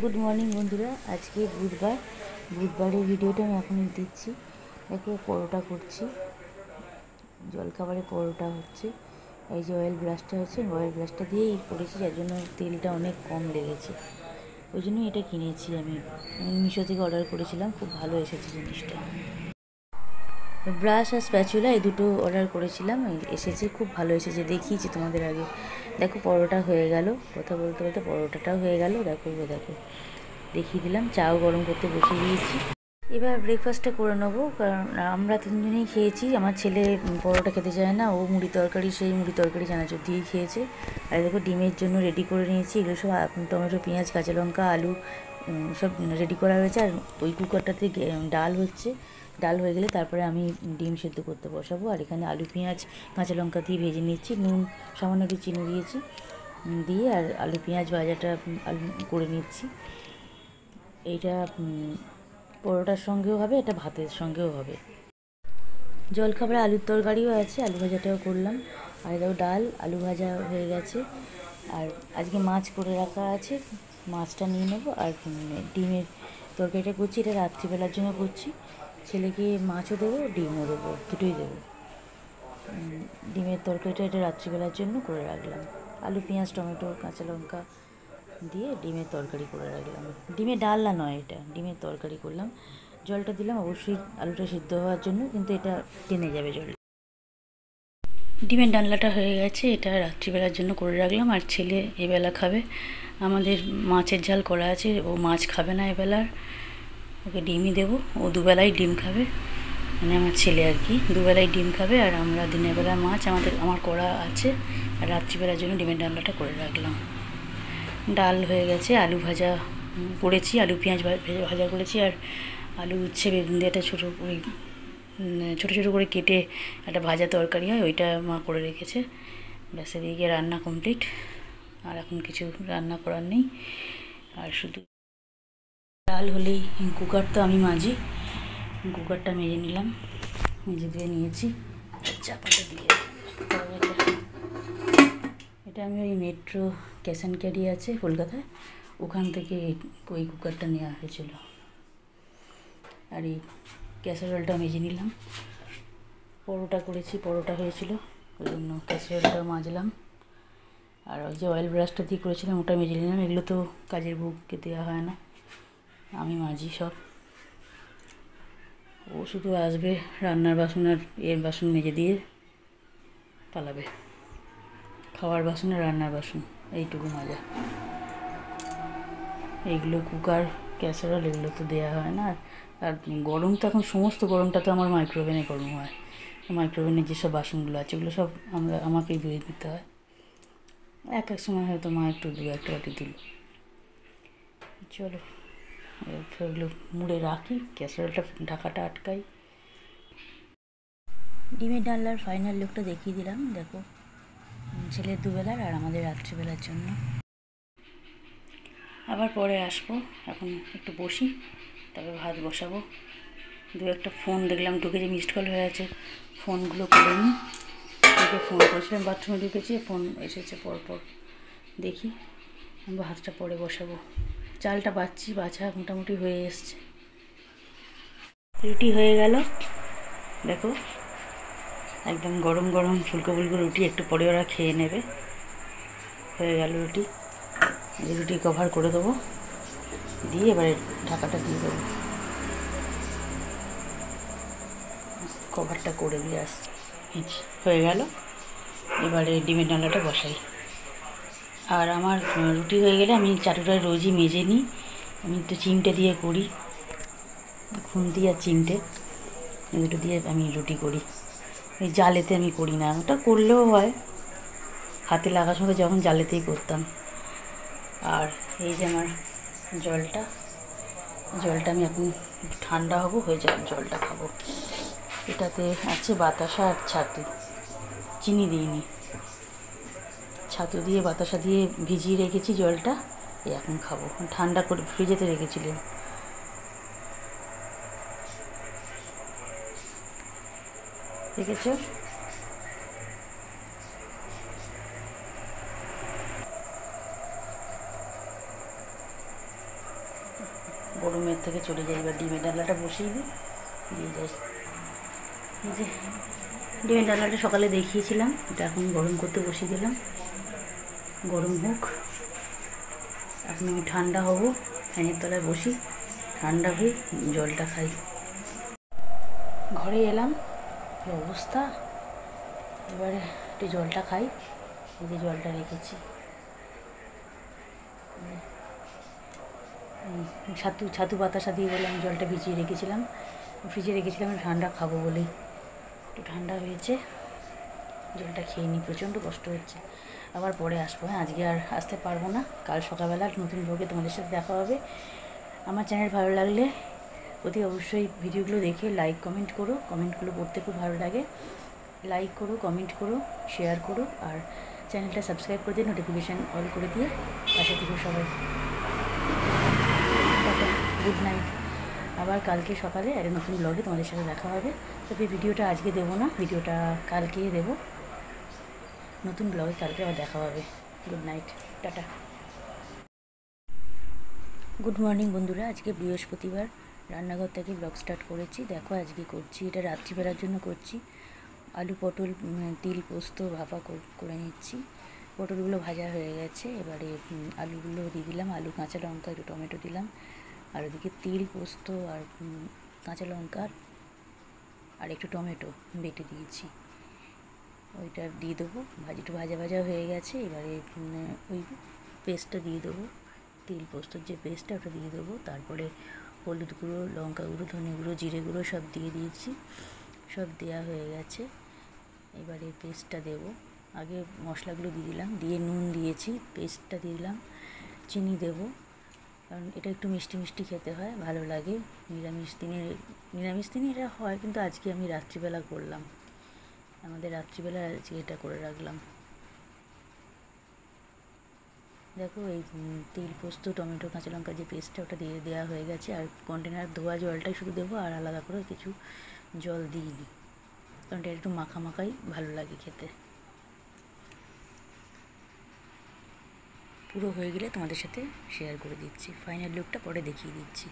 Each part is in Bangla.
গুড মর্নিং বন্ধুরা। আজকে বুধবারের ভিডিওটা আমি এখন দিচ্ছি। দেখো পরোটা করছি, জলখাবারে পরোটা হচ্ছে। এই যে অয়েল ব্রাশটা হচ্ছে, অয়েল ব্রাশটা দিয়েই করেছি, যার জন্য তেলটা অনেক কম লেগেছে। ওই জন্যই এটা কিনেছি। আমি মিশো থেকে অর্ডার করেছিলাম, খুব ভালো এসেছে জিনিসটা। ব্রাশ আর স্প্যাচুলা এই দুটো অর্ডার করেছিলাম, এসেছে, খুব ভালো এসেছে, দেখিয়েছি তোমাদের আগে। দেখো পরোটা হয়ে গেল, কথা বলতে বলতে পরোটাটাও হয়ে গেল। দেখো দেখিয়ে দিলাম। চাও গরম করতে বসিয়ে দিয়েছি। এবার ব্রেকফাস্টটা করে নেবো, কারণ আমরা তিনজনেই খেয়েছি। আমার ছেলে পরোটা খেতে চায় না, ও মুড়ি তরকারি, সেই মুড়ি তরকারি চানাচুর দিয়েই খেয়েছে। আর দেখো ডিমের জন্য রেডি করে নিয়েছি। এগুলো সব টমেটো, পেঁয়াজ, কাঁচা লঙ্কা, আলু সব রেডি করা হয়েছে। আর ওই কুকারটাতে ডাল হচ্ছে, ডাল হয়ে গেলে তারপরে আমি ডিম সেদ্ধ করতে বসাবো। আর এখানে আলু, পেঁয়াজ, কাঁচা লঙ্কা দিয়ে ভেজে নিচ্ছি। নুন সামান্য একটু চিনি দিয়েছি, দিয়ে আর আলু পেঁয়াজ ভাজাটা করে নিচ্ছি। এইটা পরোটার সঙ্গেও হবে, এটা ভাতের সঙ্গেও হবে। জলখাবারে আলুর তরকারিও আছে, আলু ভাজাটাও করলাম। আর এটাও ডাল, আলু ভাজা হয়ে গেছে। আর আজকে মাছ করে রাখা আছে, মাছটা নিয়ে নেবো। আর ডিমের তরকারিটা করছি, এটা রাত্রিবেলার জন্য করছি। ছেলেকে মাছও দেবো, ডিমও দেবো, দুটোই দেবো। ডিমের তরকারিটা এটা রাত্রিবেলার জন্য করে রাখলাম। আলু, পেঁয়াজ, টমেটো, কাঁচা লঙ্কা দিয়ে ডিমের তরকারি করে রাখলাম। ডিমের ডালনা নয়, এটা ডিমের তরকারি করলাম। জলটা দিলাম অবশ্যই আলুটা সিদ্ধ হওয়ার জন্য, কিন্তু এটা টেনে যাবে জল। ডিমের ডালনাটা হয়ে গেছে, এটা রাত্রিবেলার জন্য করে রাখলাম। আর ছেলে এবেলা খাবে। আমাদের মাছের ঝাল করা আছে, ও মাছ খাবে না এবেলার, ওকে ডিমই দেবো। ও দুবেলাই ডিম খাবে, মানে আমার ছেলে আর কি, দুবেলাই ডিম খাবে। আর আমরা দিনের বেলা মাছ আমার করা আছে। আর রাত্রিবেলার জন্য ডিমের ডালনাটা করে রাখলাম। ডাল হয়ে গেছে, আলু ভাজা করেছি, আলু পেঁয়াজ ভাজা করেছি। আর আলু উচ্ছে বেগুন দিয়ে একটা ছোটো করে কেটে একটা ভাজা তরকারি হয়, ওইটা মা করে রেখেছে। ব্যাস এদিকে রান্না কমপ্লিট। আর এখন কিছু রান্না করার নেই। আর শুধু ডাল হলেই, কুকার তো আমি মাজি, কুকারটা মেজে নিলাম, মেজে দিয়ে নিয়েছি। চাপাটা দিয়ে এটা আমি ওই মেট্রো ক্যাশ অ্যান্ড ক্যারি আছে কলকাতায়, ওখান থেকে ওই কুকারটা নেওয়া হয়েছিল। আর এই ক্যাসারোলটা মেজে নিলাম। পরোটা করেছি, পরোটা হয়েছিল, ওই জন্য ক্যাসারোলটা মাজলাম। আর ওই যে অয়েল ব্রাশটা দিয়ে করেছিলাম, ওটা মেজে নিলাম। এগুলো তো কাজের বুককে দেওয়া হয় না, আমি মাজি সব। ও শুধু আসবে রান্নার বাসন আর এর বাসন মেজে দিয়ে পালাবে। খাওয়ার বাসন আর রান্নার বাসন এইটুকু মাজা। এইগুলো কুকার, ক্যাসারোল এগুলো তো দেওয়া হয় না। আর গরম তো এখন, সমস্ত গরমটা তো আমার মাইক্রোওভেনে গরম হয়। মাইক্রোওভেনের যেসব বাসনগুলো আছে ওগুলো সব আমাকেই ধুয়ে দিতে হয়। এক সময় হয়তো মা একটু একটা বাটি দিল। চলো ওগুলো মুড়ে রাখি, ক্যাসারোলটা ঢাকাটা আটকাই। ডিমের ডালনার ফাইনাল লুকটা দেখিয়ে দিলাম। দেখো, ছেলের দুবেলার আর আমাদের রাত্রিবেলার জন্য। আবার পরে আসবো, এখন একটু বসি, তারপর ভাত বসাবো। দু একটা ফোন দেখলাম ঢুকেছে, মিসড কল হয়ে আছে, ফোনগুলো করে নিই। ফোন করেছিলাম, বাথরুমে ঢুকেছি, ফোন এসেছে পরপর, দেখি। ভাতটা পরে বসাবো। চালটা বাছা মোটামুটি হয়ে এসছে। রুটি হয়ে গেল, দেখো একদম গরম গরম ফুলকো ফুলকো রুটি, একটু পরে ওরা খেয়ে নেবে। হয়ে গেল রুটি, রুটি কভার করে দেবো, দিয়ে এবারে ঢাকাটা দিয়ে দেবো। কভারটা করে দিয়ে আসছি, হয়ে গেল। এবারে ডিমের ডালনাটা বসাই। আর আমার রুটি হয়ে গেলে আমি চাটুটা রোজই মেজে নিই। আমি তো চিমটে দিয়ে করি, খুন্তি আর চিমটে, এই দুটো দিয়ে আমি রুটি করি। এই জালেতে আমি করি না, ওটা করলেও হয়, হাতে লাগার সঙ্গে যখন জালেতেই করতাম। আর এই যে আমার জলটা আমি এখন ঠান্ডা হয়ে যাবে, জলটা খাবো। এটাতে আছে বাতাসা আর ছাতু, চিনি দিইনি, ছাতু দিয়ে বাতাসা দিয়ে ভিজিয়ে রেখেছি জলটা, এখন খাবো। ঠান্ডা করে ফ্রিজেতে রেখেছিলাম। দেখেছ, রুমের থেকে চলে যাই। এবার ডিমের ডালনাটা বসিয়ে দিই, দিয়ে যাই। এই যে ডিমের ডালনাটা সকালে দেখিয়েছিলাম, এটা এখন গরম করতে বসিয়ে দিলাম। গরম হোক, এখন আমি ঠান্ডা হব, ফ্যানের তলায় বসি, ঠান্ডা হয়ে জলটা খাই। ঘরে এলাম, কি অবস্থা। এবারে একটু জলটা খাই। এই যে জলটা রেখেছি, ছাতু বাতাসা দিয়ে বলে আমি জলটা ভিজিয়ে রেখেছিলাম, ফ্রিজে রেখেছিলাম ঠান্ডা খাবো বলেই। একটু ঠান্ডা হয়েছে, জলটা খেয়ে নিই। প্রচণ্ড কষ্ট হচ্ছে, আবার পরে আসবো। হ্যাঁ, আজকে আর আসতে পারবো না, কাল সকালবেলা নতুন ব্লগে তোমাদের সাথে দেখা হবে। আমার চ্যানেল ভালো লাগলে অতি অবশ্যই ভিডিওগুলো দেখে লাইক কমেন্ট করো। কমেন্টগুলো পড়তে খুব ভালো লাগে। লাইক করো, কমেন্ট করো, শেয়ার করো, আর চ্যানেলটা সাবস্ক্রাইব করে দিয়ে নোটিফিকেশান অল করে দিয়ে পাশে থেকো সবাই। Good night. আবার কালকে সকালে একটা নতুন ব্লগে তোমাদের সাথে দেখা হবে। তবে ভিডিওটা আজকে দেবো না, ভিডিওটা কালকে দেবো। নতুন ব্লগে কালকে আবার দেখা হবে। Good night, tata. Good morning বন্ধুরা, আজকে বৃহস্পতিবার, রান্নাঘর থেকে ব্লগ স্টার্ট করেছি। দেখো আজকে করছি, এটা রাত্রিবেলার জন্য করছি। আলু পটল তিল পোস্ত ভাপা করে নিচ্ছি। পটলগুলো ভাজা হয়ে গেছে, এবারে আলুগুলো দিয়ে দিলাম। আলু, কাঁচা লঙ্কা, একটু টমেটো দিলাম, আর ওদিকে তিল পোস্ত আর কাঁচা লঙ্কা আর একটু টমেটো বেটে দিয়েছি, ওইটা দিয়ে দেবো। একটু ভাজা ভাজা হয়ে গেছে, এবারে ওই পেস্টটা দিয়ে দেবো, তিল পোস্তর যে পেস্টটা ওটা দিয়ে দেবো। তারপরে হলুদ গুঁড়ো, লঙ্কা গুঁড়ো, ধনে গুঁড়ো, জিরে গুঁড়ো সব দিয়ে দিয়েছি, সব দেওয়া হয়ে গেছে। এবারে পেস্টটা দেবো। আগে মশলাগুলো দিয়ে দিলাম, দিয়ে নুন দিয়েছি, পেস্টটা দিয়ে দিলাম, চিনি দেবো, কারণ এটা একটু মিষ্টি মিষ্টি খেতে হয়, ভালো লাগে। নিরামিষ দিনে এটা হয়, কিন্তু আজকে আমি রাত্রিবেলা করলাম, আমাদের রাত্রিবেলা আজকে এটা করে রাখলাম। দেখো এই তিল পোস্ত টমেটো কাঁচা লঙ্কা যে পেস্টটা ওটা দিয়ে দেওয়া হয়ে গেছে। আর কন্টেনার ধোয়া জলটাই শুধু দেবো, আর আলাদা করে কিছু জল দিইনি, কারণ এটা একটু মাখা মাখাই ভালো লাগে খেতে। পুরো হয়ে গেলে তোমাদের সাথে শেয়ার করে দিচ্ছি, ফাইনাল লুকটা পরে দেখিয়ে দিচ্ছি।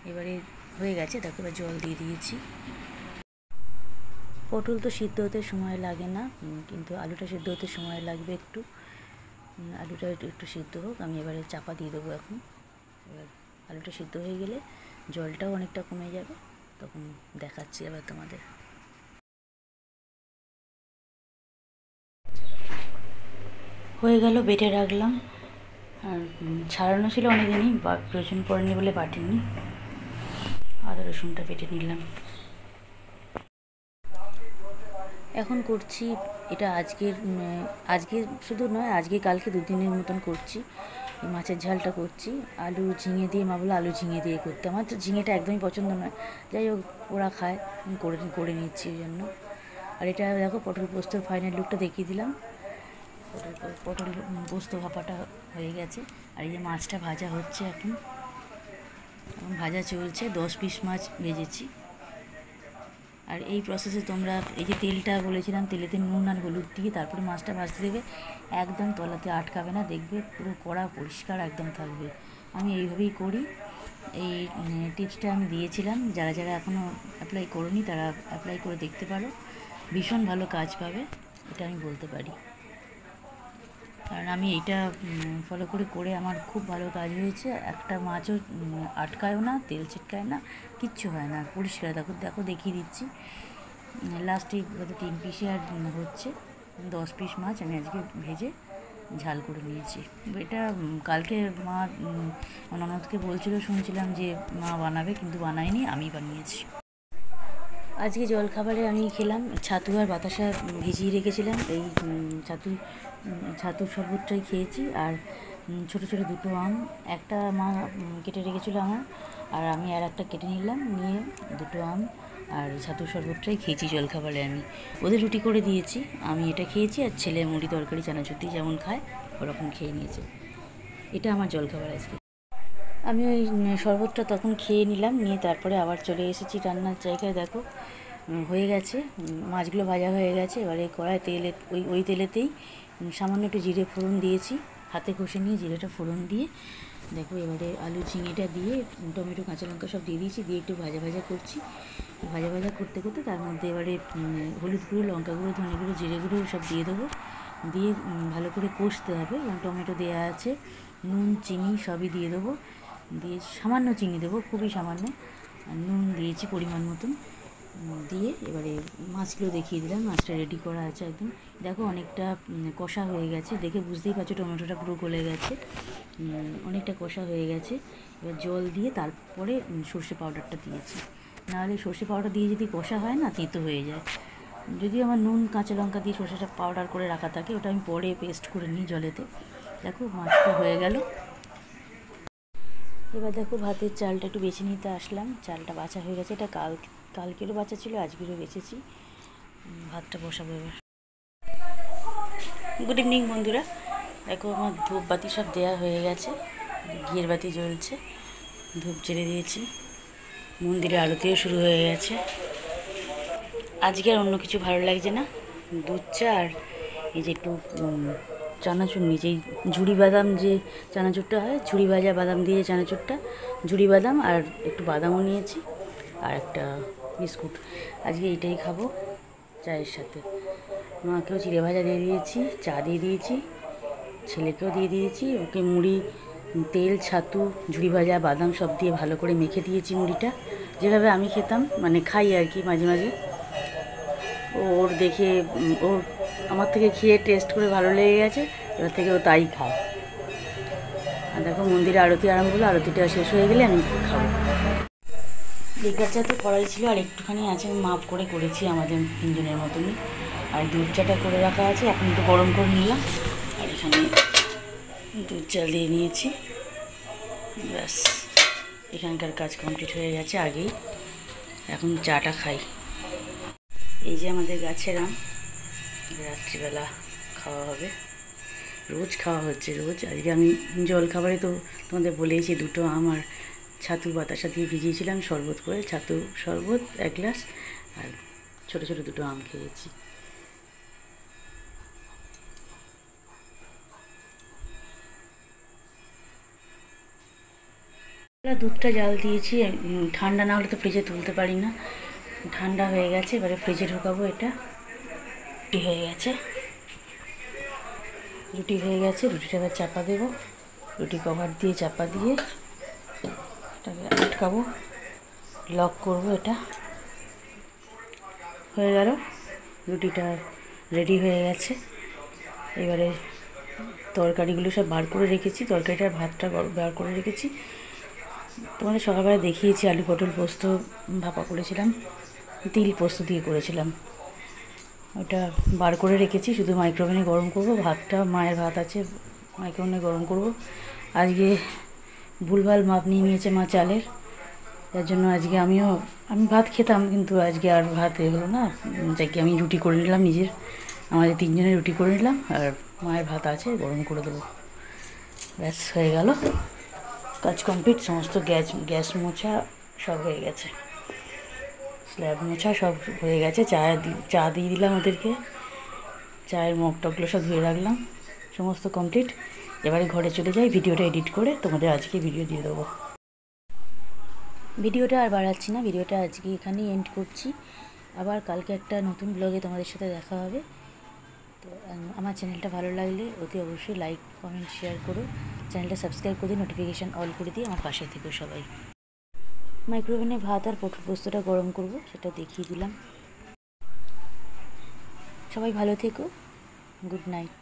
এবারে হয়ে গেছে, দেখো এবার জল দিয়ে দিয়েছি। পটল তো সিদ্ধ হতে সময় লাগে না, কিন্তু আলুটা সিদ্ধ হতে সময় লাগবে একটু। আলুটা একটু সিদ্ধ হোক, আমি এবারে চাপা দিয়ে দেবো এখন। এবার আলুটা সিদ্ধ হয়ে গেলে জলটাও অনেকটা কমে যাবে, তখন দেখাচ্ছি আবার তোমাদের। হয়ে গেল, বেটে রাখলাম, আর ছাড়ানো ছিল অনেকদিনই, প্রয়োজন পড়েনি বলে বাটিনি। আদা রসুনটা বেটে নিলাম। এখন করছি এটা আজকে শুধু নয়, আজকে কালকে দুদিনের মতন করছি। মাছের ঝালটা করছি আলু ঝিঙে দিয়ে। মা বলে আলু ঝিঙে দিয়ে করতে, আমার তো ঝিঙেটা একদমই পছন্দ নয়, যাই হোক ওরা খায়, করে নিচ্ছি ওই জন্য। আর এটা দেখো পটল পোস্তর ফাইনাল লুকটা দেখিয়ে দিলাম। পটল পোস্ত ভাপাটা হয়ে গেছে, আর এই যে মাছটা ভাজা হচ্ছে এখন ভাজা চলছে। 10 পিস মাছ ভেজেছি। আর এই প্রসেসে তোমরা এই যে তেলটা বলেছিলাম, তেলেতে নুন আর হলুদ দিয়ে তারপরে মাছটা ভাজতে দেবে, একদম তলাতে আটকাবে না, দেখবে পুরো কড়া পরিষ্কার একদম থাকবে। আমি এইভাবেই করি, এই টিপসটা আমি দিয়েছিলাম, যারা যারা এখনও অ্যাপ্লাই করোনি তারা অ্যাপ্লাই করে দেখতে পারো, ভীষণ ভালো কাজ পাবে, এটা আমি বলতে পারি। কারণ আমি এইটা ফলো করে আমার খুব ভালো কাজ হয়েছে। একটা মাছও আটকায়ও না, তেল ছিটকায় না, কিচ্ছু হয় না, পরিষ্কার। দেখো দেখিয়ে দিচ্ছি। লাস্টে 3 পিসে আর হচ্ছে 10 পিস মাছ আমি আজকে ভেজে ঝাল করে নিয়েছি। এটা কালকে মা ননদকে বলছিল, শুনছিলাম যে মা বানাবে, কিন্তু বানায়নি, আমি বানিয়েছি। আজকে জলখাবারে আমি খেলাম ছাতু আর বাতাসা ভিজিয়ে রেখেছিলাম, এই ছাতুর শরবতটাই খেয়েছি। আর ছোটো ছোটো 2টো আম, একটা মা কেটে রেখেছিলো আমার, আর আমি আর একটা কেটে নিলাম, নিয়ে 2টো আম আর ছাতুর শরবতটাই খেয়েছি জলখাবারে। আমি ওদের রুটি করে দিয়েছি, আমি এটা খেয়েছি, আর ছেলে মুড়ি তরকারি চানাচুর দিয়ে যেমন খায় ওরকম খেয়ে নিয়েছে। এটা আমার জলখাবার আজকে। আমি ওই শরবতটা তখন খেয়ে নিলাম, নিয়ে তারপরে আবার চলে এসেছি রান্নার জায়গায়। দেখো হয়ে গেছে, মাছগুলো ভাজা হয়ে গেছে। এবারে কড়াই তেলে ওই তেলেতেই সামান্য একটু জিরে ফোড়ন দিয়েছি, হাতে কষে নিয়ে জিরেটা ফোড়ন দিয়ে দেখো এবারে আলু ঝিঙেটা দিয়ে টমেটো কাঁচা লঙ্কা সব দিয়ে দিয়েছি, দিয়ে একটু ভাজা ভাজা করছি। ভাজা ভাজা করতে করতে তার মধ্যে এবারে হলুদ গুঁড়ো, লঙ্কা গুঁড়ো, ধনে গুঁড়ো, জিরে গুঁড়ো সব দিয়ে দেবো। দিয়ে ভালো করে কষতে হবে। টমেটো দেওয়া আছে, নুন চিনি সবই দিয়ে দেবো। দিয়ে সামান্য চিনি দেবো, খুবই সামান্য। আর নুন দিয়েছি পরিমাণ মতন। দিয়ে এবারে মাছগুলো দেখিয়ে দিলাম। মাছটা রেডি করা আছে একদম। দেখো অনেকটা কষা হয়ে গেছে, দেখে বুঝতেই পারছো টমেটোটা পুরো গলে গেছে, অনেকটা কষা হয়ে গেছে। এবার জল দিয়ে তারপরে সর্ষে পাউডারটা দিয়েছি, নাহলে সর্ষে পাউডার দিয়ে যদি কষা হয় না তেঁতো হয়ে যায়। যদিও আমার নুন কাঁচা লঙ্কা দিয়ে সর্ষেটা পাউডার করে রাখা থাকে, ওটা আমি পরে পেস্ট করে নিই জলেতে। দেখো মাছটা হয়ে গেল। এবার দেখো ভাতের চালটা একটু বেছে নিতে আসলাম। চালটা বাছা হয়ে গেছে, এটা কালকেরও বাছা ছিল, আজকেরও বেছেছি। ভাতটা বসাবো এবার। গুড ইভিনিং বন্ধুরা। দেখো আমার ধূপ বাতি সব দেওয়া হয়ে গেছে, ঘিয়ের বাতি জ্বলছে, ধূপ জ্বেলে দিয়েছি। মন্দিরে আরতিও শুরু হয়ে গেছে। আজকে আর অন্য কিছু ভালো লাগছে না, দুধ চা আর এই যে একটু চানাচুর নিয়েছি, এই ঝুড়ি বাদাম যে চানাচুরটা হয়, ঝুড়ি ভাজা বাদাম দিয়ে চানাচুরটা, ঝুড়ি বাদাম আর একটু বাদামও নিয়েছি আর একটা বিস্কুট। আজকে এইটাই খাবো চায়ের সাথে। মাকেও চিড়ে ভাজা দিয়ে দিয়েছি, চা দিয়ে দিয়েছি, ছেলেকেও দিয়ে দিয়েছি। ওকে মুড়ি, তেল, ছাতু, ঝুড়ি ভাজা, বাদাম সব দিয়ে ভালো করে মেখে দিয়েছি মুড়িটা, যেভাবে আমি খেতাম, মানে খাই আর কি মাঝে মাঝে। ওর দেখে ওর আমার থেকে খেয়ে টেস্ট করে ভালো লেগে গেছে, এবার থেকে ও তাই খায়। আর দেখো মন্দিরে আরতি আরম্ভ হলো, আরতিটা শেষ হয়ে গেলে আমি খাবো। লিকার চা তো করাই ছিল, আর একটুখানি আছে, মাপ করে করেছি আমাদের তিনজনের মতনই। আর দুধ চাটা করে রাখা আছে, এখন একটু গরম করে নিলাম। আর এখানে দুধ চা দিয়ে নিয়েছি, ব্যাস এখানকার কাজ কমপ্লিট হয়ে গেছে আগেই। এখন চাটা খাই। এই যে আমাদের গাছের আম, রাত্রিবেলা খাওয়া হবে, রোজ খাওয়া হচ্ছে রোজ। আজকে আমি জল খাবারে তো তোমাদের বলেইছি, দুটো আম আর ছাতু বাতাসা দিয়ে ভিজিয়েছিলাম শরবত করে, ছাতু শরবত 1 গ্লাস, আর ছোটো ছোটো দুটো আম খেয়েছি। দুধটা জাল দিয়েছি, ঠান্ডা না হলে তো ফ্রিজে তুলতে পারি না, ঠান্ডা হয়ে গেছে। এবারে ফ্রিজে ঢোকাবো। এটা রুটি হয়ে গেছে, রুটিটা এবার চাপা দেবো, রুটি কভার দিয়ে চাপা দিয়ে এটাকে আটকাবো, লক করব। এটা হয়ে গেল, রুটিটা রেডি হয়ে গেছে। এবারে তরকারিগুলো সব বার করে রেখেছি, তরকারিটার ভাতটা বার করে রেখেছি। তোমাদের সকালবেলা দেখিয়েছি আলু পটল পোস্ত ভাপা করেছিলাম, তিল পোস্ত দিয়ে করেছিলাম, ওটা বার করে রেখেছি। শুধু মাইক্রোওভেনে গরম করব। ভাতটা মায়ের ভাত আছে, মাইক্রোওভেনে গরম করব। আজকে ভুলভাল মাপ নিয়ে নিয়েছে মা চালের, তার জন্য আজকে আমি ভাত খেতাম, কিন্তু আজকে আর ভাত হলো না, তাই কি আমি রুটি করে নিলাম নিজের, আমাদের তিনজনের রুটি করে নিলাম, আর মায়ের ভাত আছে গরম করে দেবো। ব্যাস হয়ে গেল, কাজ কমপ্লিট। সমস্ত গ্যাস মোছা সব হয়ে গেছে, স্ল্যাব মোছা সব হয়ে গেছে। চা দিয়ে দিলাম ওদেরকে, চায়ের মগ টগগুলো সব ধুয়ে রাখলাম, সমস্ত কমপ্লিট। এবারে ঘরে চলে যাই, ভিডিওটা এডিট করে তোমাদের আজকে ভিডিও দিয়ে দেবো। ভিডিওটা আর বাড়াচ্ছি না, ভিডিওটা আজকে এখানেই এন্ড করছি। আবার কালকে একটা নতুন ব্লগে তোমাদের সাথে দেখা হবে। তো আমার চ্যানেলটা ভালো লাগলে ওকে অবশ্যই লাইক, কমেন্ট, শেয়ার করো। চ্যানেলটা সাবস্ক্রাইব করে দিয়ে নোটিফিকেশান অল করে দিয়ে আমার পাশে থেকো সবাই। মাইক্রোওভেনে ভাত আর পটল পোস্তটা গরম করব, সেটা দেখিয়ে দিলাম। সবাই ভালো থেকো, গুড নাইট।